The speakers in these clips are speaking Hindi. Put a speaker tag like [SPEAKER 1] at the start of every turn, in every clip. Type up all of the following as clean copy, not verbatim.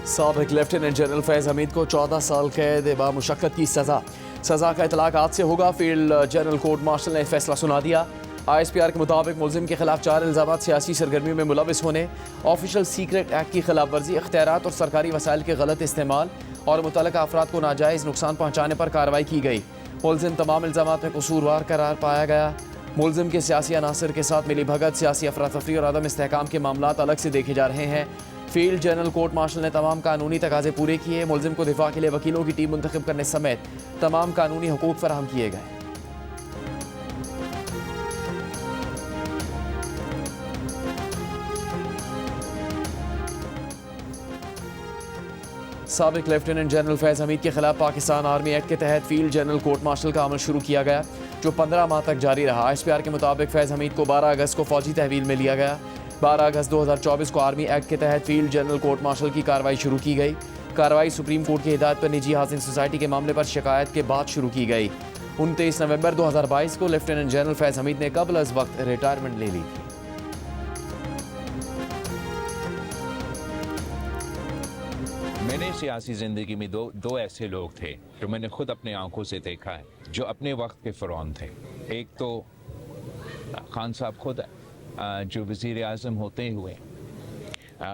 [SPEAKER 1] साबिक लेफ्टिनेंट जनरल फैज़ हमीद को 14 साल कैद बामुशक्कत की सज़ा का इतलाक आज से होगा। फील्ड जनरल कोर्ट मार्शल ने फैसला सुना दिया। ISPR के मुताबिक मुलजिम के खिलाफ 4 इल्ज़ामात सियासी सरगर्मियों में मुलविस होने, ऑफिशियल सीक्रेट एक्ट की खिलाफ वर्जी, इख्तियारात और सरकारी वसाइल के गलत इस्तेमाल और मुतल्लिका अफराद को नाजायज़ नुकसान पहुँचाने पर कार्रवाई की गई। मुलजिम तमाम इल्ज़ामात में कसूरवार करार पाया गया। मुलजिम के सियासी अनासर के साथ मिली भगत, सियासी अफरा तफरी और अदम इस्तेहकाम के मामलात अलग से देखे जा रहे हैं। फील्ड जनरल कोर्ट मार्शल ने तमाम कानूनी तकाजे पूरे किए। मुलजिम को दिफा के लिए वकीलों की टीम मुंतखब करने समेत तमाम कानूनी हुकूक फराहम किए गए। साबिक लेफ्टिनेंट जनरल फैज़ हमीद के खिलाफ पाकिस्तान आर्मी एक्ट के तहत फील्ड जनरल कोर्ट मार्शल का अमल शुरू किया गया, जो 15 माह तक जारी रहा। ISPR के मुताबिक फैज़ हमीद को 12 अगस्त को फौजी तहवील में लिया गया। 12 अगस्त 2024 को आर्मी एक्ट के तहत फील्ड जनरल कोर्ट मार्शल की कार्रवाई शुरू की गई। कार्रवाई सुप्रीम कोर्ट की हिदायत पर निजी हाउसिंग सोसाइटी के मामले पर शिकायत के बाद शुरू की गई। 29 नवंबर 2022 को लेफ्टिनेंट जनरल फैज़ हमीद ने कबल अज़ वक्त रिटायरमेंट ले ली थी।
[SPEAKER 2] मैंने सियासी ज़िंदगी में दो ऐसे लोग थे जो मैंने खुद अपने आंखों से देखा है, जो अपने वक्त के फ़िरौन थे। एक तो खान साहब खुद जो वज़ीर आज़म होते हुए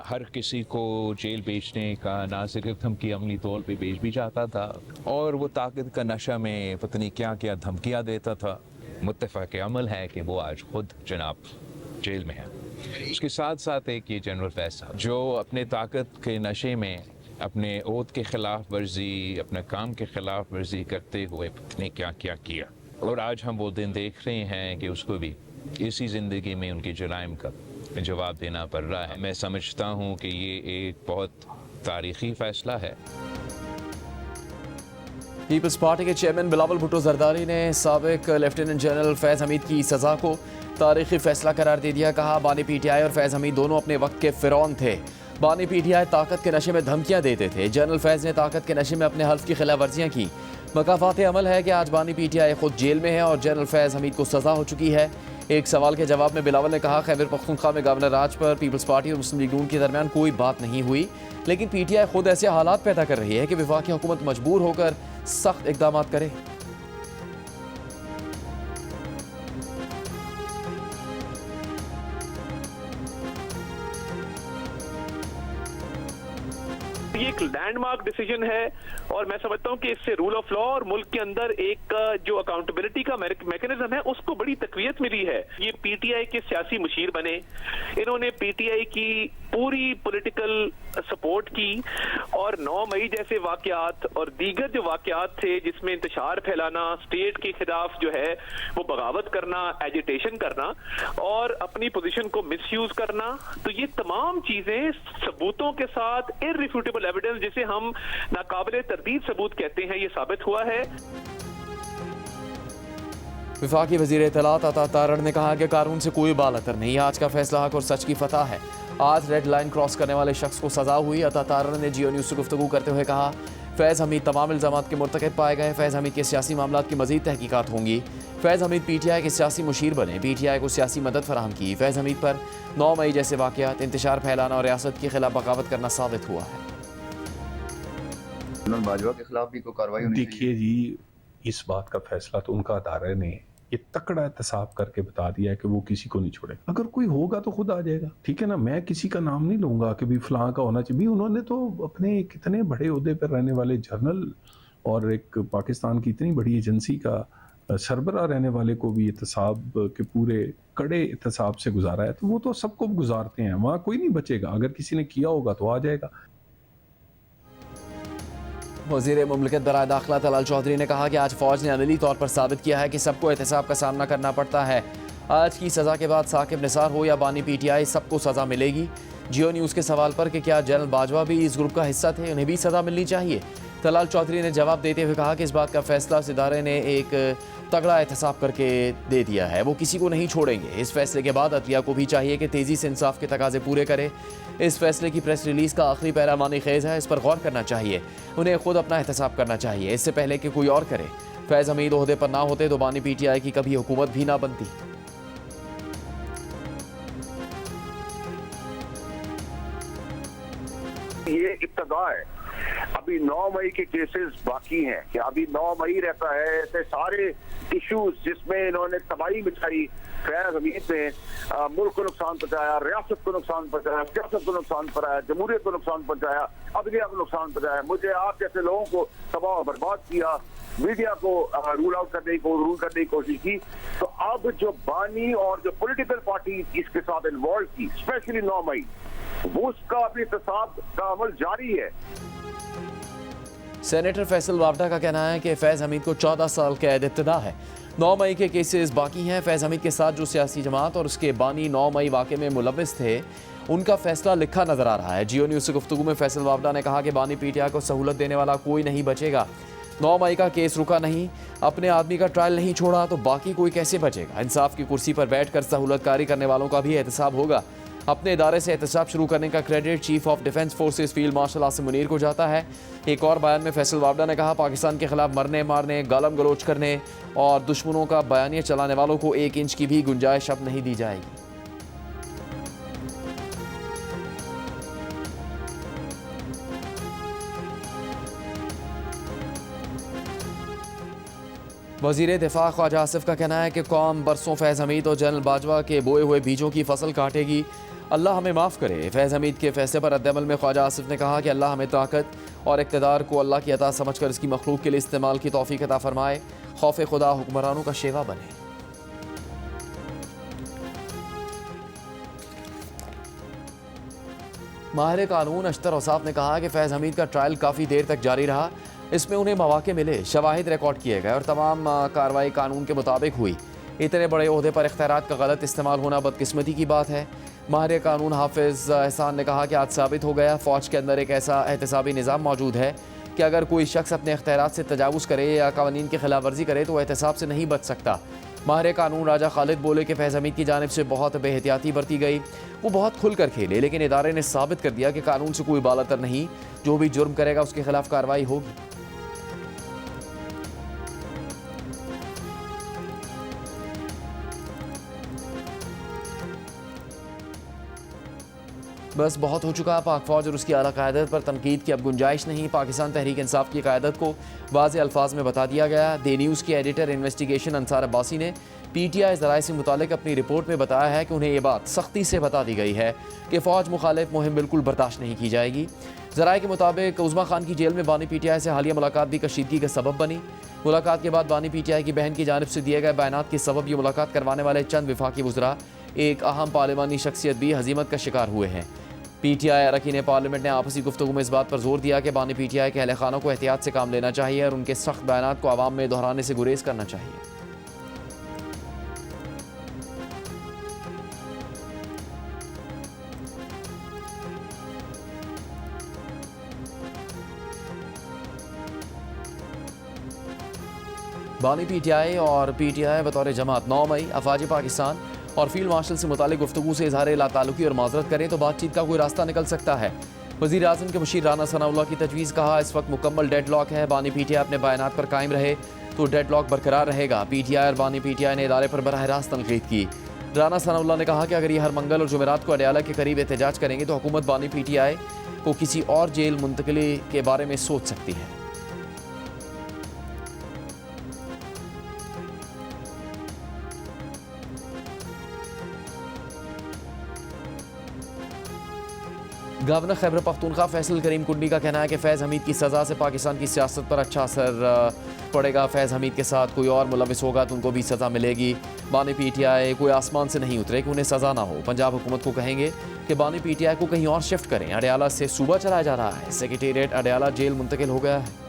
[SPEAKER 2] हर किसी को जेल बेचने का ना सिर्फ धमकी अमली तौर पे बेच भी जाता था, और वो ताकत का नशा में पता नहीं क्या क्या धमकियाँ देता था। मुत्तफ़क़ अमल है कि वो आज खुद जनाब जेल में है। उसके साथ साथ एक ये जनरल फैज़ साहब जो अपने ताकत के नशे में अपने ओहद के ख़िलाफ़ वर्जी, अपने काम के ख़िलाफ़ वर्जी करते हुए पता नहीं क्या क्या किया, और आज हम वो दिन देख रहे हैं कि उसको भी इसी ज़िंदगी में उनके जुराइम का जवाब देना पड़ रहा है। मैं समझता हूँ कि ये एक बहुत तारीख़ी फ़ैसला है।
[SPEAKER 1] पीपल्स पार्टी के चेयरमैन बिलावल भुट्टो जरदारी ने साबिक लेफ्टिनेंट जनरल फैज़ हमीद की सज़ा को तारीख़ी फ़ैसला करार दे दिया। कहा, बानी PTI और फैज़ हमीद दोनों अपने वक्त के फ़िरौन थे। बानी PTI ताकत के नशे में धमकियां देते थे। जनरल फैज़ ने ताकत के नशे में अपने हल्फ की खिलाफ वर्जियाँ की। मकाफात अमल है कि आज बानी PTI खुद जेल में है और जनरल फैज़ हमीद को सज़ा हो चुकी है। एक सवाल के जवाब में बिलावल ने कहा, खैबर पख्तूनख्वा में गवर्नर राज पर पीपल्स पार्टी और मुस्लिम लीग नून के दरमियान कोई बात नहीं हुई, लेकिन PTI खुद ऐसे हालात पैदा कर रही है कि वफाकी हुकूमत मजबूर होकर सख्त इकदाम करे।
[SPEAKER 3] ये एक लैंडमार्क डिसीजन है और मैं समझता हूं कि इससे रूल ऑफ लॉ और मुल्क के अंदर एक जो अकाउंटेबिलिटी का मैकेनिज्म है उसको बड़ी तकवीयत मिली है। ये PTI के सियासी मुशीर बने, इन्होंने PTI की पूरी पॉलिटिकल सपोर्ट की, और 9 मई जैसे वाकयात और दीगर जो वाकयात थे जिसमें इंतशार फैलाना, स्टेट के खिलाफ जो है वो बगावत करना, एजिटेशन करना और अपनी पोजीशन को मिसयूज करना, तो ये तमाम चीजें सबूतों के साथ इररिफ्यूटेबल एविडेंस, जिसे हम नाकाबिले तरदीद सबूत कहते हैं, ये साबित हुआ है।
[SPEAKER 1] वफाकी वज़ीर इत्तलात अता तारड़ ने कहा कि कानून से कोई बालअतर नहीं, आज का फैसला हक और सच की फतह है। आज रेड लाइन क्रॉस करने वाले शख्स को सजा हुई। अता तारड़ ने जियो न्यूज़ से गुफ्तगू करते हुए कहा, फैज़ हमीद तमाम इल्ज़ामात के मुर्तकब पाए गए। फैज़ हमीद के सियासी मामलात की मज़ीद तहकीकात होंगी। फैज़ हमीद PTI के सियासी मुशीर बने, PTI को सियासी मदद फराहम की। फैज़ हमीद पर 9 मई जैसे वाकयात, इंतशार फैलाना और रियासत के खिलाफ बगावत करना साबित हुआ है।
[SPEAKER 4] बाजवा के खिलाफ भी कोई कार्रवाई होनी चाहिए।
[SPEAKER 5] देखिए जी, इस बात का फैसला तो उनका अदारे ने ये तकड़ा एहतसाब करके बता दिया है कि वो किसी को नहीं छोड़े। अगर कोई होगा तो खुद आ जाएगा, ठीक है ना। मैं किसी का नाम नहीं लूंगा कि भी फलां का होना चाहिए। उन्होंने तो अपने कितने बड़े ओहदे पर रहने वाले जनरल और एक पाकिस्तान की इतनी बड़ी एजेंसी का सरबराह रहने वाले को भी एहतसाब के पूरे कड़े एहतसाब से गुजारा है, तो वो तो सबको गुजारते हैं। वहाँ कोई नहीं बचेगा, अगर किसी ने किया होगा तो आ जाएगा।
[SPEAKER 1] वज़ीर मुमलिकत बराए दाखिला तलाल चौधरी ने कहा कि आज फ़ौज ने अमली तौर पर साबित किया है कि सबको एहतसाब का सामना करना पड़ता है। आज की सज़ा के बाद साकिब निसार हो या बानी PTI, सबको सज़ा मिलेगी। जियो न्यूज़ के सवाल पर कि क्या जनरल बाजवा भी इस ग्रुप का हिस्सा थे, उन्हें भी सज़ा मिलनी चाहिए, तलाल चौधरी ने जवाब देते हुए कहा कि इस बात का फैसला इस इदारे ने एक तगड़ा एहतसाब करके दे दिया है, वो किसी को नहीं छोड़ेंगे। इस फैसले के बाद अदलिया को भी चाहिए कि तेज़ी से इंसाफ के तकाजे पूरे करे। इस फैसले की प्रेस रिलीज़ का आखिरी पैरा मानी खेज़ है, इस पर गौर करना चाहिए। उन्हें खुद अपना एहतसाब करना चाहिए इससे पहले कि कोई और करे। फैज़ हमीद ओहदे पर ना होते तो बानी PTI की कभी हुकूमत भी ना बनती।
[SPEAKER 6] ये इब्तदा है। अभी 9 मई के केसेस बाकी हैं कि अभी 9 मई रहता है, ऐसे सारे इश्यूज जिसमें इन्होंने तबाही मचाई, फैज हमीद ने मुल्क को नुकसान पहुंचाया, रियासत को नुकसान पहुंचाया, सियासत को नुकसान पहुंचाया, जमहूरियत को नुकसान पहुंचाया, अदलिया को नुकसान पहुंचाया, मुझे आप जैसे लोगों को तबाह और बर्बाद किया, मीडिया को रूल करने की कोशिश की। तो अब जो बानी और जो पॉलिटिकल पार्टी इसके साथ इन्वॉल्व थी, स्पेशली 9 मई, वो उसका अभी एहतसाब का अमल जारी है।
[SPEAKER 1] सेनेटर फैसल वावडा का कहना है कि फैज़ हमीद को 14 साल कैद इब्तिदा है। 9 मई के केसेस बाकी हैं। फैज़ हमीद के साथ जो सियासी जमात और उसके बानी 9 मई वाक़े में मुलव्विस थे, उनका फैसला लिखा नजर आ रहा है। जियो न्यूज़ से गुफ्तगू में फैसल वावडा ने कहा कि बानी पीटीआई को सहूलत देने वाला कोई नहीं बचेगा। 9 मई का केस रुका नहीं, अपने आदमी का ट्रायल नहीं छोड़ा तो बाकी कोई कैसे बचेगा। इंसाफ की कुर्सी पर बैठकर सहूलतकारी करने वालों का भी एहतसाब होगा। अपने इदारे से एहतसाब शुरू करने का credit chief of defence forces field marshal Asim Munir को जाता है। एक और बयान में फैसल वावडा ने कहा, पाकिस्तान के खिलाफ मरने मारने, गालम गलोच करने और दुश्मनों का बयानिया चलाने वालों को 1 इंच की भी गुंजाइश अब नहीं दी जाएगी। वज़ीर दिफा ख्वाजा आसिफ का कहना है कि कौम बरसों फैज़ हमीद और जनरल बाजवा के बोए हुए बीजों की फसल काटेगी। अल्लाह हमें माफ़ करे। फैज़ हमीद के फैसले पर रद्द-ए-अमल में ख्वाजा आसिफ ने कहा कि अल्लाह हमें ताकत और इक़्तिदार को अल्लाह की अता समझकर इसकी मखलूक के लिए इस्तेमाल की तौफ़ीक़ अता फरमाए। खौफ खुदा हुक्मरानों का शेवा बने। माहिर कानून अशतर औसाफ ने कहा कि फैज़ हमीद का ट्रायल काफ़ी देर तक जारी रहा। इसमें उन्हें मौके मिले, शवाहिद रिकॉर्ड किए गए और तमाम कार्रवाई कानून के मुताबिक हुई। इतने बड़े ओहदे पर इख्तियारात का गलत इस्तेमाल होना बदकिस्मती की बात है। माहिर कानून हाफिज एहसान ने कहा कि आज साबित हो गया फ़ौज के अंदर एक ऐसा एहतसाबी निज़ाम मौजूद है कि अगर कोई शख्स अपने इख्तियारात से तजावुज़ करे या कानून की खिलाफ वर्जी करे तो एहतसाब से नहीं बच सकता। माहिर कानून राजा खालिद बोले कि फैज़ हमीद की जानिब से बहुत बेहतियाती बरती गई। वो बहुत खुलकर खेले, लेकिन इदारे ने साबित कर दिया कि कानून से कोई बालातर नहीं। जो भी जुर्म करेगा उसके खिलाफ कार्रवाई होगी। बस बहुत हो चुका। पाक फ़ौज और उसकी आला क़यादत पर तनकीद की अब गुंजाइश नहीं। पाकिस्तान तहरीक इंसाफ की क़यादत को वाज़े अल्फाज में बता दिया गया। द न्यूज़ के एडिटर इन्वेस्टिगेशन अंसार अब्बासी ने PTI ज़राए से मुतालिक अपनी रिपोर्ट में बताया है कि उन्हें ये बात सख्ती से बता दी गई है कि फ़ौज मुखालिफ मुहिम बिल्कुल बर्दाश्त नहीं की जाएगी। ज़राए के मुताबिक उज़्मा खान की जेल में बानी PTI से हालिया मुलाकात भी कशीदगी का सबब बनी। मुलाकात के बाद बानी PTI की बहन की जानिब से दिए गए बयानात के सबब ये मुलाकात करवाने वाले चंद विफाकी वज़रा एक अहम पार्लिमानी शख्सियत भी हज़ीमत का शिकार हुए हैं। PTI अरकान पार्लियामेंट ने आपसी गुफ्तगू में इस बात पर जोर दिया कि बानी PTI के अहल खानों को एहतियात से काम लेना चाहिए और उनके सख्त बयानात को आवाम में दोहराने से गुरेज करना चाहिए। बानी PTI और PTI बतौर जमात 9 मई अफवाज पाकिस्तान और फील्ड मार्शल से मुतालिक गुफ्तगू से इजहार लाताल्लुकी और माजरत करें तो बातचीत का कोई रास्ता निकल सकता है। वज़ीर आज़म के मुशीर राना सनाउल्लाह की तजवीज़। कहा, इस वक्त मुकम्मल डेड लॉक है। बानी PTI अपने बयानात पर कायम रहे तो डेड लॉक बरकरार रहेगा। PTI और बानी PTI ने इदारे पर बराह रास्त तनकीद की। राना सनाउल्लाह ने कहा कि अगर ये हर मंगल और जुमेरात को अडयाला के करीब एहतजाज करेंगे तो हुकूमत बानी PTI को किसी और जेल मुंतकली के बारे में सोच सकती है। गवर्नर खैबर पख्तूनख्वा फैसल करीम कुंडी का कहना है कि फैज़ हमीद की सज़ा से पाकिस्तान की सियासत पर अच्छा असर पड़ेगा। फैज़ हमीद के साथ कोई और मुलविस होगा तो उनको भी सज़ा मिलेगी। बानी PTI कोई आसमान से नहीं उतरे कि उन्हें सज़ा ना हो। पंजाब हुकूमत को कहेंगे कि बानी PTI को कहीं और शिफ्ट करें। अडयाला से सूबा चलाया जा रहा है। सेक्रेटेरिएट अडयाला जेल मुंतकिल हो गया है।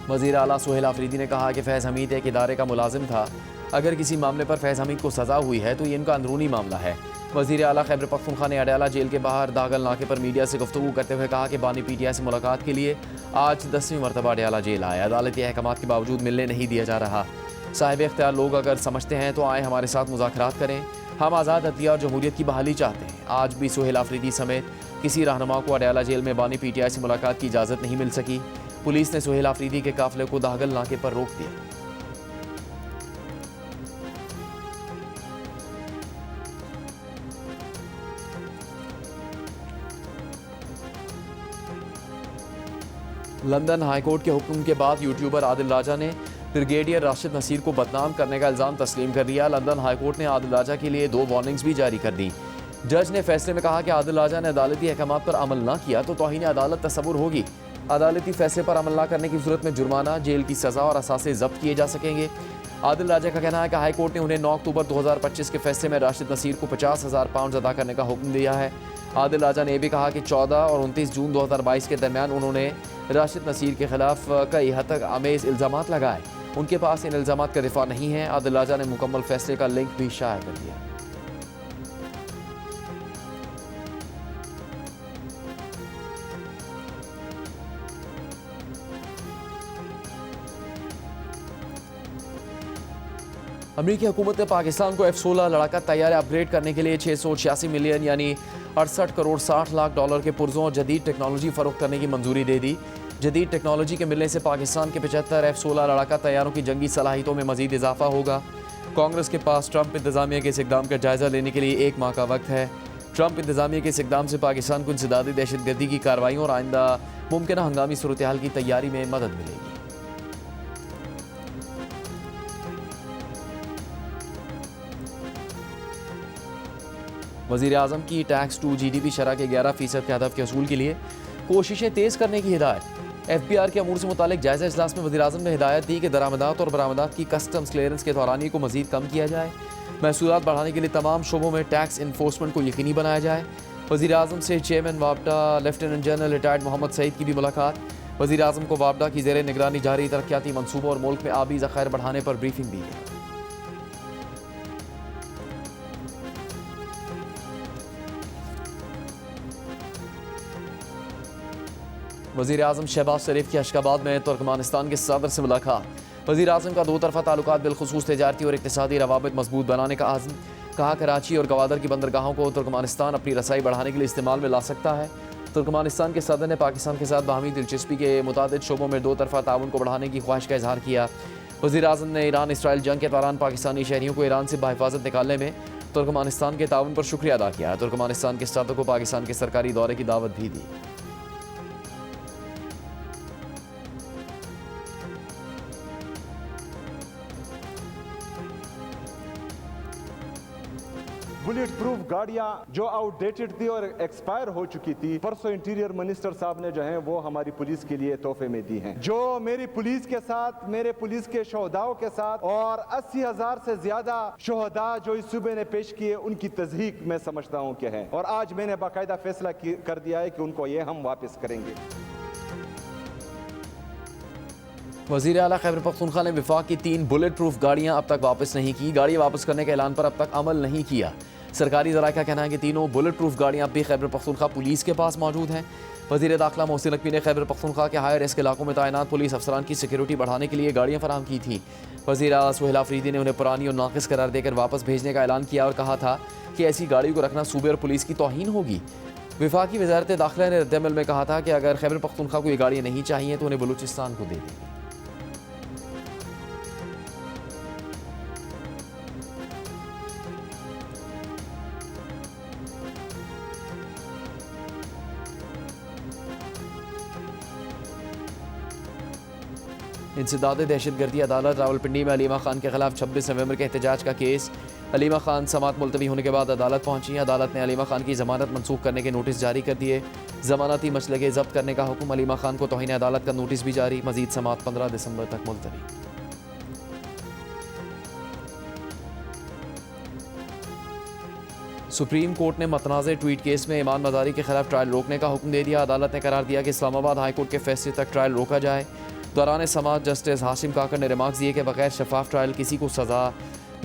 [SPEAKER 1] वज़ीर आला सुहेल आफरीदी ने कहा कि फैज़ हमीद एक इदारे का मुलाजिम था। अगर किसी मामले पर फैज़ हमीद को सज़ा हुई है तो ये इनका अंदरूनी मामला है। वज़ीर आला खैबर पख्तूनख्वा ने अडयाला जेल के बाहर दागल नाके पर मीडिया से गुफ्तगू करते हुए कहा कि बानी PTI से मुलाकात के लिए आज 10वीं मरतबा अडयाला जेल आए। अदालती अहकामात के बावजूद मिलने नहीं दिया जा रहा। साहिब इख्तियार लोग अगर समझते हैं तो आए हमारे साथ मुज़ाकरात करें। हम आज़ाद अदलिया और जमहूरियत की बहाली चाहते हैं। आज भी सुहेल आफरीदी समेत किसी रहनुमा को अडयाला जेल में बानी PTI से मुलाकात की इजाज़त नहीं मिल सकी। पुलिस ने सुहेल आफरीदी के काफिले को दागल नाके पर रोक दिया। लंदन हाईकोर्ट के हुक्म के बाद यूट्यूबर आदिल राजा ने ब्रिगेडियर राशिद नसीर को बदनाम करने का इल्ज़ाम तस्लीम कर लिया। लंदन हाईकोर्ट ने आदिल राजा के लिए 2 वार्निंग्स भी जारी कर दी। जज ने फैसले में कहा कि आदिल राजा ने अदालती अहकामात पर अमल न किया तो तौहीन अदालत तस्वुर होगी। अदालती फैसले पर अमल न करने की सूरत में जुर्माना, जेल की सज़ा और असासे जब्त किए जा सकेंगे। आदिल राजा का कहना है कि हाईकोर्ट ने उन्हें 9 अक्टूबर 2025 के फैसले में राशिद नसीर को 50,000 पाउंड अदा करने का हुक्म दिया है। आदिल राजा ने यह भी कहा कि 14 और 29 जून 2022 के दरमियान उन्होंने राशिद नसीर के खिलाफ कई हद तक आमेज इल्ज़ामात लगाए। उनके पास इन इल्ज़ामात का दिफा नहीं है। आदिल राजा ने मुकम्मल फैसले का लिंक भी शाया कर दिया। अमेरिकी हुकूमत ने पाकिस्तान को F-16 लड़ाका तैयारे अपग्रेड करने के लिए 686 मिलियन यानी 68 करोड़ 60 लाख डॉलर के पुर्जों और जदीद टेक्नोलॉजी फरोख्त करने की मंजूरी दे दी। जदीद टेक्नोलॉजी के मिलने से पाकिस्तान के 75 F-16 लड़ाका तैयारों की जंगी सलाहियतों में मजीद इजाफा होगा। कांग्रेस के पास ट्रंप इंतजामिया के इस इकदाम का जायजा लेने के लिए 1 माह का वक्त है। ट्रंप इंतजामिया के इस इकदाम से पाकिस्तान को इंसदादी दहशतगर्दी की कार्रवाइयों और आइंदा मुमकिन हंगामी सूरत हाल की तैयारी में मदद मिलेगी। वज़ीर आज़म की टैक्स टू GDP शरह के 11% के हदफ के असूल के लिए कोशिशें तेज़ करने की हिदायत। FBR के अमूर से मुतालिक जायज़ा इजलास में वज़ीर आज़म ने हिदायत दी कि दरामदात और बरामदात की कस्टम्स क्लियरेंस के दौरानी को मज़ीद कम किया जाए। महसूलात बढ़ाने के लिए तमाम शोबों में टैक्स इन्फोर्समेंट को यकीनी बनाया जाए। वज़ीर आज़म से चेयरमैन वापडा lieutenant general retired Mohammad Saeed की भी मुलाकात। वज़ीर आज़म को वापडा की ज़ेर निगरानी जारी तरक्याती मनसूबों और मुल्क में आबी ज़खायर बढ़ाने पर ब्रीफिंग दी गई। वज़ीर आज़म शहबाज शरीफ की अशकाबाद में तुर्कमानिस्तान के सदर से मुलाकात। वज़ीर आज़म का 2 तरफ़ा ताल्लुकात बिलखुसूस तिजारती और इक़्तिसादी रवाबित मजबूत बनाने का आज़म। कहा कराची और गवादर की बंदरगाहों को तुर्कमानिस्तान अपनी रसाई बढ़ाने के लिए इस्तेमाल में ला सकता है। तुर्कमानिस्तान के सदर ने पाकिस्तान के साथ बाहमी दिलचस्पी के मुताबिक शोबों में 2 तरफ़ा ताउन को बढ़ाने की ख्वाहिश का इजहार किया। वज़ीर आज़म ने ईरान इसराइल जंग के दौरान पाकिस्तानी शहरियों को ईरान से बाहिफाजत निकालने में तुर्कमानिस्तान के ताउन पर शुक्रिया अदा किया। तुर्कमानिस्तान के सदर को पाकिस्तान के सरकारी दौरे की दावत भी दी।
[SPEAKER 7] बुलेट प्रूफ गाड़ियां जो आउटडेटेड थी और एक्सपायर हो चुकी थी, परसों इंटीरियर मिनिस्टर साहब ने जो है वो हमारी पुलिस के लिए तोहफे में दी हैं। जो मेरी पुलिस के साथ, मेरे पुलिस के शोहदाओं के साथ और 80,000 से ज्यादा शोहदा जो इस सूबे ने पेश किए, उनकी तस्दीक मैं समझता हूं कि है। और आज मैंने बाकायदा फैसला कर दिया है कि उनको ये हम वापस करेंगे।
[SPEAKER 1] वज़ीर आला खैबर पख्तूनख्वा ने विफाक की 3 बुलेट प्रूफ गाड़ियां अब तक वापस नहीं की। गाड़ियां वापस करने के ऐलान पर अब तक अमल नहीं किया। सरकारी ज़राए का कहना है कि तीनों बुलेट प्रूफ गाड़ियां अब भी खैबर पख्तूनख्वा पुलिस के पास मौजूद हैं। वज़ीर दाखिला मोहसिन नकवी ने खैबर पख्तूनख्वा के हाई रिस्क इलाकों में तैनात पुलिस अफसरान की सिक्योरिटी बढ़ाने के लिए गाड़ियां फराहम की थी। वज़ीर आला सुहेल आफरीदी ने उन्हें पुरानी और नाक़िस करार देकर वापस भेजने का ऐलान किया और कहा था कि ऐसी गाड़ी को रखना सूबे और पुलिस की तौहीन होगी। विफाकी वज़ारत दाखिला ने रद्दअमल में कहा था कि अगर खैबर पख्तूनख्वा को ये गाड़ियाँ नहीं चाहिए तो उन्हें बलूचिस्तान को दे देंगे। इंसदाद दहशतगर्दी अदालत रावलपिंडी में अलीमा खान के खिलाफ 26 नवंबर के एहतजाज का केस। अलीमा खान समात मुलतवी होने के बाद अदालत पहुंची। अदालत ने अलीमा खान की जमानत मनसूख करने के नोटिस जारी कर दिए। जमानती मसलगे जब्त करने का हुक्म। अलीमा खान को तौहीन अदालत का नोटिस भी जारी। मजीद समात 15 दिसंबर तक मुलतवी। सुप्रीम कोर्ट ने मतनाज़े ट्वीट केस में ईमान मज़ारी के खिलाफ ट्रायल रोकने का हुक्म दे दिया। अदालत ने करार दिया कि इस्लामाबाद हाई कोर्ट के फैसले तक ट्रायल रोका जाए। दौरान समात जस्टिस हाशिम काकर ने रिमार्क्स दिए कि बगैर शफाफ ट्रायल किसी को सज़ा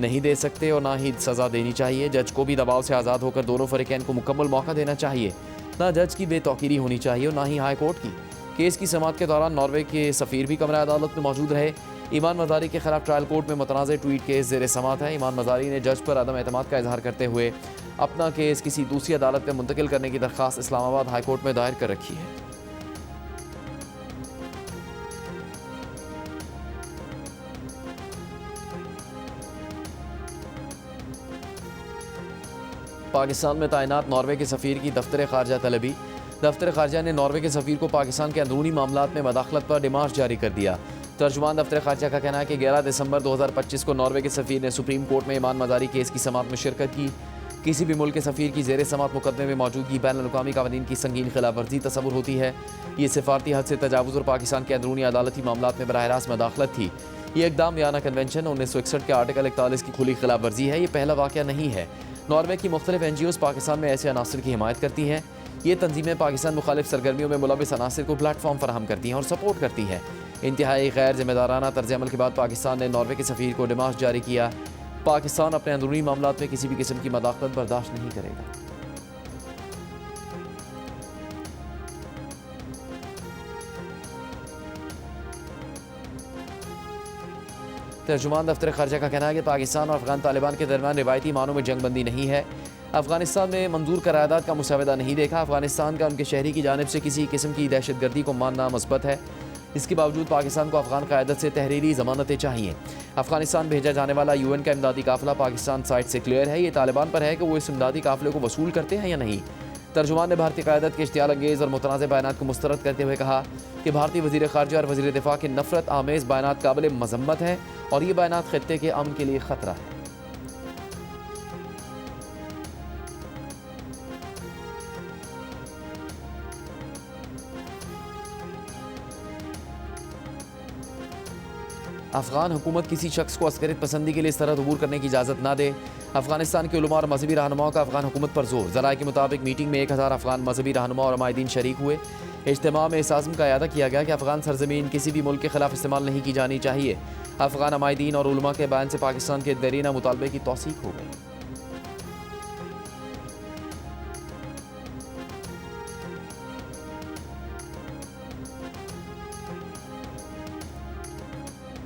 [SPEAKER 1] नहीं दे सकते और ना ही सज़ा देनी चाहिए। जज को भी दबाव से आज़ाद होकर दोनों फ़रीक़ैन को मुकम्मल मौका देना चाहिए। ना जज की बेतौकीरी होनी चाहिए और ना ही हाई कोर्ट की। केस की समात के दौरान नॉर्वे के सफ़ीर भी कमरा अदालत में मौजूद रहे। ईमान मज़ारी के खिलाफ ट्रायल कोर्ट में मतनाज़े ट्वीट केस ज़ेर समात है। ईमान मज़ारी ने जज पर अदम एतमाद का इजहार करते हुए अपना केस किसी दूसरी अदालत में मुंतकिल करने की दरख्वास्त इस्लामाबाद हाई कोर्ट में दायर कर रखी है। पाकिस्तान में तैनात नॉर्वे के सफ़ीर की दफ्तर ख़ारजा तलबी। दफ्तर खारजा ने नॉर्वे के सफ़ीर को पाकिस्तान के अंदरूनी मामलात में मदाखलत पर डिमांड जारी कर दिया। तर्जुमान दफ्तर खारजा का कहना है कि 11 दिसंबर 2025 को नॉर्वे के सफ़ीर ने सुप्रीम कोर्ट में ईमान मजारी केस की समाअत में शिरकत की। किसी भी मुल्क के सफ़ीर की ज़ेर समाअत मुकदमे में मौजूदगी बैनुल-अक़वामी क़वानीन की संगीन खिलाफ वर्जी तस्वुर होती है। ये सिफारती हद से तजावुज़ और पाकिस्तान के अंदरूनी अदालती मामलात में बराह रास्त मदाखलत थी। ये इक़दाम वियना कन्वेंशन 1961 के आर्टिकल 41 की खुली खिलाफ वर्जी है। ये पहला वाक़या नहीं है। नॉर्वे की मुख्तलिफ NGOs पाकिस्तान में ऐसे अनासर की हिमायत करती हैं। ये तंजीमें पाकिस्तान मुखालिफ सरगर्मियों में मुलविस अनासर को प्लेटफॉर्म फराहम करती हैं और सपोर्ट करती हैं। इंतहाई गैर जिम्मेदाराना तर्ज अमल के बाद पाकिस्तान ने नॉर्वे के सफ़ीर को डिमांड जारी किया। पाकिस्तान अपने अंदरूनी मामलात में किसी भी किस्म की मदाखलत बर्दाश्त नहीं करेगा। तर्जुमान दफ्तर खारजा का कहना है कि पाकिस्तान और अफगान तालिबान के दरमियान रिवायती मानों में जंगबंदी नहीं है। अफगानिस्तान में मंजूर करारदाद का मुसावदा नहीं देखा। अफगानिस्तान का उनके शहरी की जानिब से किसी किस्म की दहशतगर्दी को मानना मुस्बत है। इसके बावजूद पाकिस्तान को अफगान क़यादत से तहरीरी ज़मानतें चाहिए। अफगानिस्तान भेजा जाने वाला UN का इमदादी काफ़िला पाकिस्तान साइड से क्लियर है। ये तालिबान पर है कि वो इस इमदादी काफ़िले को वसूल करते हैं या नहीं। तर्जुमान ने भारतीय क़यादत के इश्तियाल अंगेज़ और मुतनाज़ बयानात को मुस्तरद करते हुए कहा कि भारतीय वज़ीर ख़ारजा और वज़ीर दिफ़ा के नफ़रत आमेज़ बयानात काबिल मज़म्मत हैं और ये बयानात ख़ित्ते के अमन के लिए ख़तरा है। अफ़गान हुकूमत किसी शख्स को अस्करियत पसंदी के लिए इस तरह अबूर करने की इजाज़त ना दे। अफ़गानिस्तान के उलमा और मजहबी रहनुमाओं का अफ़गान हुकूमत पर जोर। ज़राए के मुताबिक मीटिंग में 1000 अफ़गान मजहबी रहनुमा और अमायदीन शरीक हुए। इज्तिमा में इस आज़म का अयादा किया गया कि अफ़गान सरजमीन किसी भी मुल्क के खिलाफ इस्तेमाल नहीं की जानी चाहिए। अफ़गान अमायदीन और उलमा के बयान से पाकिस्तान के दरीना मुतालबे की तौसीक हो गई।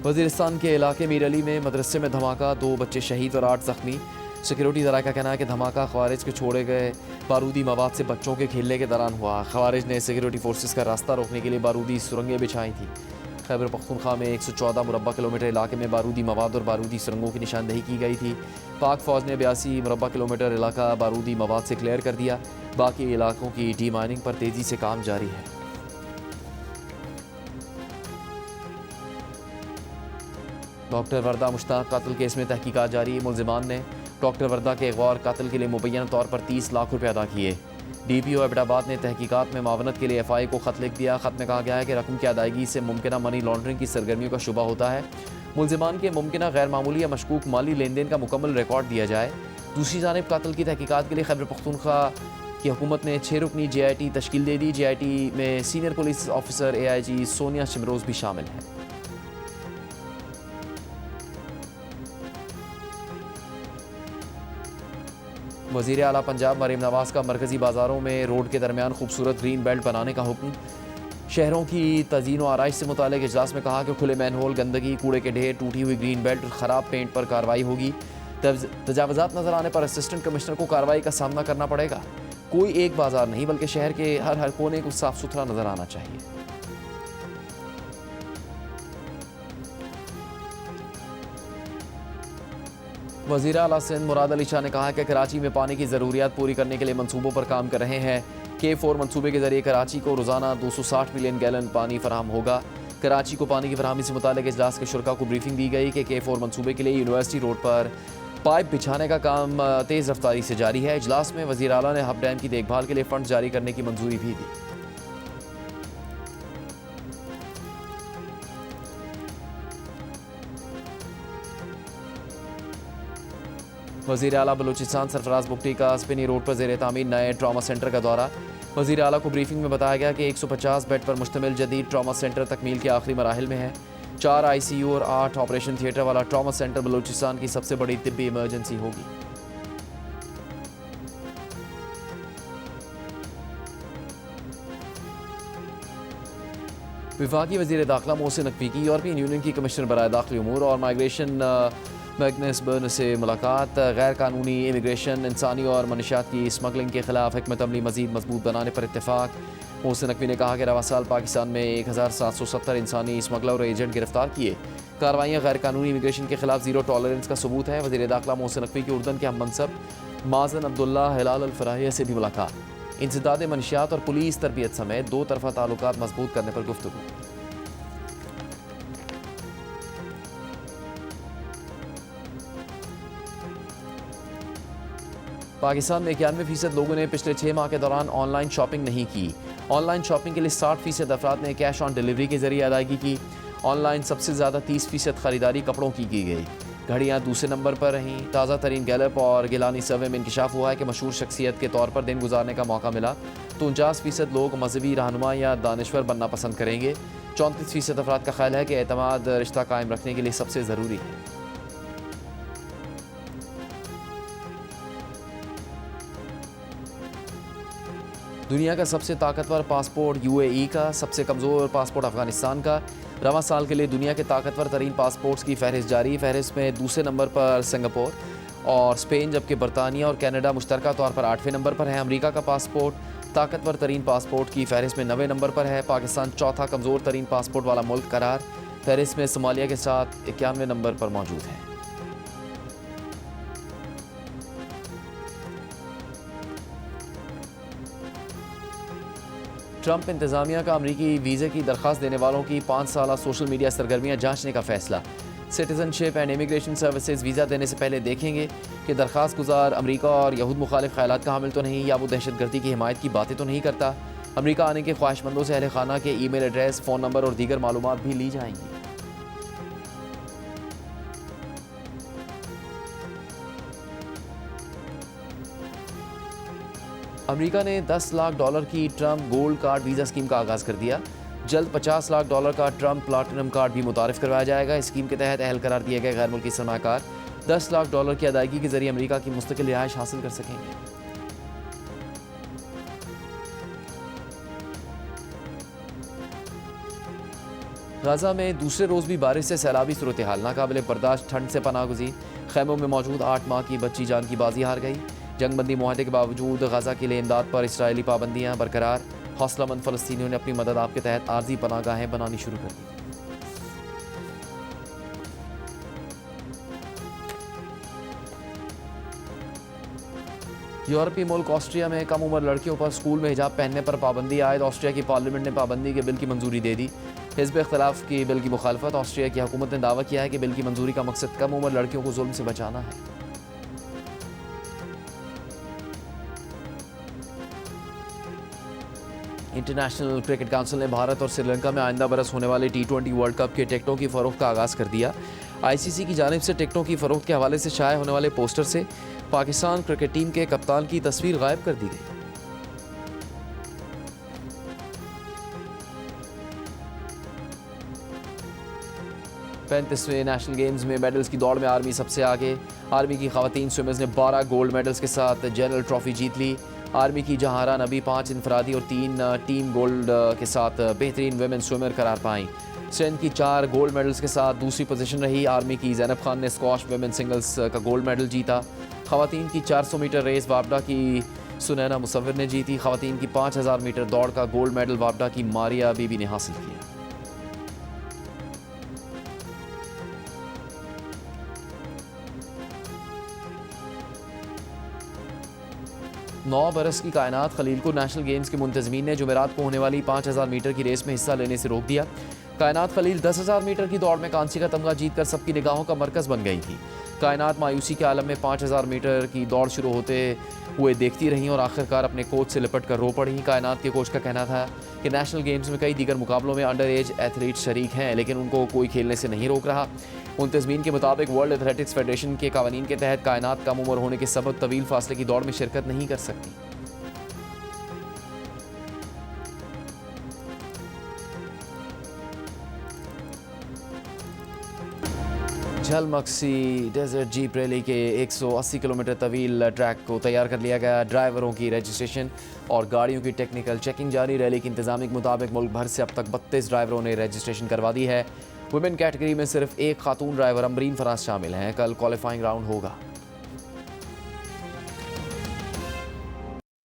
[SPEAKER 1] वज़ीरिस्तान के इलाके मीर अली में मदरसे में धमाका, 2 बच्चे शहीद और 8 ज़ख्मी। सिक्योरिटी ज़राए का कहना है कि धमाका ख़वारिज के छोड़े गए बारूदी मवाद से बच्चों के खेलने के दौरान हुआ। ख़वारिज ने सिक्योरिटी फोर्सेस का रास्ता रोकने के लिए बारूदी सुरंगें बिछाई थी। खैबर पख्तूनख्वा में 114 मुरबा किलोमीटर इलाके में बारूदी मवाद और बारूदी सुरंगों की निशानदेही की गई थी। पाक फ़ौज ने 82 मुरबा किलोमीटर इलाका बारूदी मवाद से क्लियर कर दिया। बाकी इलाकों की डी माइनिंग पर तेज़ी से काम जारी है। डॉक्टर वर्दा मुश्ताक कातिल केस में तहकीकात जारी। मुलजिमान ने डॉक्टर वर्दा के अगवा और कातिल के लिए मुबैना तौर पर 30 लाख रुपये अदा किए। DPO एबटाबाद ने तहकीकात में मावनत के लिए FI को ख़त लिख दिया। ख़त में कहा गया है कि रकम की अदायगी से मुमकिन मनी लॉन्ड्रिंग की सरगर्मियों का शुबा होता है। मुलजिमान के मुमकिन गैर मामूली या मशकूक माली लेन देन का मुकम्मल रिकॉर्ड दिया जाए। दूसरी जानिब कातिल की तहकीकात के लिए खैबर पख्तूनख्वा की हुकूमत ने 6 रुकनी JIT तश्कील दे दी। JIT में senior police officer AIG Sonia Shimroz भी शामिल है। वज़ीर आला पंजाब मरीम नवाज़ का मरकज़ी बाज़ारों में रोड के दरमियान खूबसूरत ग्रीन बेल्ट बनाने का हुक्म। शहरों की तज़ीन व आराइश से मुताल्लिक़ इजलास में कहा कि खुले मैनहोल, गंदगी, कूड़े के ढेर, टूटी हुई ग्रीन बेल्ट और ख़राब पेंट पर कार्रवाई होगी। तजावज़ात नज़र आने पर असिस्टेंट कमिश्नर को कार्रवाई का सामना करना पड़ेगा। कोई एक बाज़ार नहीं बल्कि शहर के हर कोने को साफ़ सुथरा नज़र आना चाहिए। वज़ीर आला सिंध मुराद अली शाह ने कहा कि कराची में पानी की ज़रूरियात पूरी करने के लिए मंसूबों पर काम कर रहे हैं। K4 मंसूबे के जरिए कराची को रोज़ाना 260 मिलियन गैलन पानी फराहम होगा। कराची को पानी की फराहमी से मुताल्लिक़ इजलास के शुरा को ब्रीफिंग दी गई कि K4 मंसूबे के लिए यूनिवर्सिटी रोड पर पाइप बिछाने का काम तेज़ रफ्तारी से जारी है। इजलास में वज़ीर आला ने हब डैम की देखभाल के लिए फ़ंड जारी करने की मंजूरी भी दी। वज़ीर आला बलूचिस्तान सरफराज बुगटी का स्पिनी रोड पर ज़ेर तामीर नए ट्रामा सेंटर का दौरा। वज़ीर आला को ब्रीफिंग में बताया गया कि 150 बेड पर मुश्तमिल जदीद ट्रामा सेंटर तकमील के आखिरी मराहिल में है। 4 ICU और 8 ऑपरेशन थिएटर वाला ट्रामा सेंटर बलूचिस्तान की सबसे बड़ी तिब्बी इमरजेंसी होगी। वफाकी वज़ीर दाखिला मोहसिन नकवी की यूरोपियन यूनियन की कमिश्नर बराए दाखिली उमूर और माइग्रेशन मैग्नस बर्न से मुलाकात। गैर कानूनी इमिग्रेशन, इंसानी और मनशियात की स्मगलिंग के खिलाफ हिकमत अमली मज़ीद मजबूत बनाने पर इत्तेफाक। मोहसिन नकवी ने कहा कि रवा साल पाकिस्तान में 1770 इंसानी स्मगलर और एजेंट गिरफ्तार किए। कार्रवाइयाँ गैर कानूनी इमिग्रेशन के खिलाफ ज़ीरो टॉलरेंस का सबूत है। वज़ीर दाखिला मोहसिन नकवी की उर्दन के हम मनसब माज़न अब्दुल्ला हिलाल अल फराहिया से भी मुलाकात। इंसदाद मनशियात और पुलिस तरबियत समेत दो तरफा ताल्लुकात मजबूत करने पर गुफ्तगू। पाकिस्तान में 91% लोगों ने पिछले 6 माह के दौरान ऑनलाइन शॉपिंग नहीं की। ऑनलाइन शॉपिंग के लिए 60% अफराद ने कैश ऑन डिलीवरी के जरिए अदायगी की। ऑनलाइन सबसे ज़्यादा 30% खरीदारी कपड़ों की गई। घड़ियाँ दूसरे नंबर पर रहीं। ताज़ा तरीन गैलप और गिलानी सर्वे में इंकशाफ हुआ है कि मशहूर शख्सियत के तौर पर दिन गुजारने का मौका मिला तो 49% लोग मजहबी रहनुमा या दानिश्वर बनना पसंद करेंगे। 34% अफराद का ख्याल है कि एतमाद रिश्ता कायम रखने के लिए सबसे ज़रूरी है। दुनिया का सबसे ताकतवर पासपोर्ट UAE का, सबसे कमज़ोर पासपोर्ट अफगानिस्तान का। रवां साल के लिए दुनिया के ताकतवर तरीन पासपोर्ट्स की फहरिस्त जारी। फहरिस्त में दूसरे नंबर पर सिंगापुर और स्पेन, जबकि बरतानिया और कनाडा मुश्तरका तौर पर 8वें नंबर पर है। अमेरिका का पासपोर्ट ताकतवर तरीन पासपोर्ट की फहरिस्त में 90 नंबर पर है। पाकिस्तान चौथा कमज़ोर तरीन पासपोर्ट वाला मुल्क करार। फहरिस्त में सोमालिया के साथ 91वें नंबर पर मौजूद है। ट्रंप इंतज़ामिया का अमरीकी वीज़े की दरख्वास्त देने वालों की 5 साला सोशल मीडिया सरगर्मियाँ जांचने का फैसला। Citizenship and immigration services visa देने से पहले देखेंगे कि दरख्वास्त गुजार अमरीका और यहूद मुखालिफ ख्यालात का हामिल तो नहीं, या वो दहशतगर्दी की हिमायत की बातें तो नहीं करता। अमरीका आने के ख्वाहिशमंदों से अहल खाना के ईमेल एड्रेस, फ़ोन नंबर और दीगर मालूमात भी ली जाएंगी। अमेरिका ने $10 लाख की Trump gold card visa scheme का आगाज़ कर दिया। जल्द $50 लाख का ट्रंप प्लाटिनम कार्ड भी मुतारिफ करवाया जाएगा। इस स्कीम के तहत अहल करार दिए गए गैर मुल्की सरमाकार $10 लाख की अदायगी के जरिए अमेरिका की मुस्तकिल रिहाइश हासिल कर सकेंगे। गाजा में दूसरे रोज़ भी बारिश से सैलाबी सूरत हाल। नाकाबिले बर्दाश्त ठंड से पनाह गुज़ीर। खैमों में मौजूद 8 माह की बच्ची जान की बाजी हार गई। जंगबंदी मुआहदे के बावजूद गाजा के लिए इमदाद पर इसराइली पाबंदियां बरकरार। हौसलामंद फ़लस्तीनियों ने अपनी मदद आप के तहत आर्जी पनाहगाहें बनानी शुरू कर दी। यूरोपीय मुल्क ऑस्ट्रिया में कम उम्र लड़कियों पर स्कूल में हिजाब पहनने पर पाबंदी आयद। ऑस्ट्रिया की पार्लियामेंट ने पाबंदी के बिल की मंजूरी दे दी। हिज़्ब इख्तिलाफ की बिल की मुखालफत। ऑस्ट्रिया की हुकूमत ने दावा किया है कि बिल की मंजूरी का मकसद कम उम्र लड़कियों को जुल्म से बचाना है। इंटरनेशनल क्रिकेट काउंसिल ने भारत और श्रीलंका में आइंदा बरस होने वाले T20 वर्ल्ड कप के टिकटों की फ़रोख्त का आगाज़ कर दिया। ICC की जानिब से टिकटों की फ़रोख्त के हवाले से शाया होने वाले पोस्टर से पाकिस्तान क्रिकेट टीम के कप्तान की तस्वीर गायब कर दी गई। पैंतीसवें नेशनल गेम्स में मेडल्स की दौड़ में आर्मी सबसे आगे। आर्मी की खवातीन स्विमर्स ने 12 गोल्ड मेडल्स के साथ जनरल ट्रॉफी जीत ली। आर्मी की जहारा नबी 5 इनफरादी और 3 टीम गोल्ड के साथ बेहतरीन वेमेन स्विमर करार पाईं। सिंध की 4 गोल्ड मेडल्स के साथ दूसरी पोजीशन रही। आर्मी की ज़ैनब खान ने स्क्वॉश वेमेन सिंगल्स का गोल्ड मेडल जीता। खवातीन की 400 मीटर रेस वापडा की सुनैना मुसव्विर ने जीती। खवातीन की 5000 मीटर दौड़ का गोल्ड मेडल वापडा की मारिया बीबी ने हासिल किया। नौ बरस की कायनात खलील को नेशनल गेम्स के मुंतजमीन ने जुमेरात को होने वाली 5000 मीटर की रेस में हिस्सा लेने से रोक दिया। कायनात खलील 10,000 मीटर की दौड़ में कांसी का तमगा जीतकर सबकी निगाहों का मरकज़ बन गई थी। कायनात मायूसी के आलम में 5000 मीटर की दौड़ शुरू होते हुए देखती रहीं और आखिरकार अपने कोच से लिपट कर रो पड़ी। कायनात के कोच का कहना था कि नेशनल गेम्स में कई दीगर मुकाबलों में अंडर एज एथलीट शरीक हैं, लेकिन उनको कोई खेलने से नहीं रोक रहा। मुंतजमीन के मुताबिक वर्ल्ड एथलेटिक्स फेडरेशन के कवानीन के तहत कायनात कम उम्र होने के सबब तवील फासले की दौड़ में शिरकत नहीं कर सकती। झलमक्सी डेजर्ट जीप रैली के 180 किलोमीटर तवील ट्रैक को तैयार कर लिया गया। ड्राइवरों की रजिस्ट्रेशन और गाड़ियों की टेक्निकल चेकिंग जारी। रैली की इंतजामी के मुताबिक मुल्क भर से अब तक 32 ड्राइवरों ने रजिस्ट्रेशन करवा दी है। वुमेन कैटेगरी में सिर्फ एक खातून ड्राइवर अमरीन फराज शामिल हैं। कल क्वालिफाइंग राउंड होगा।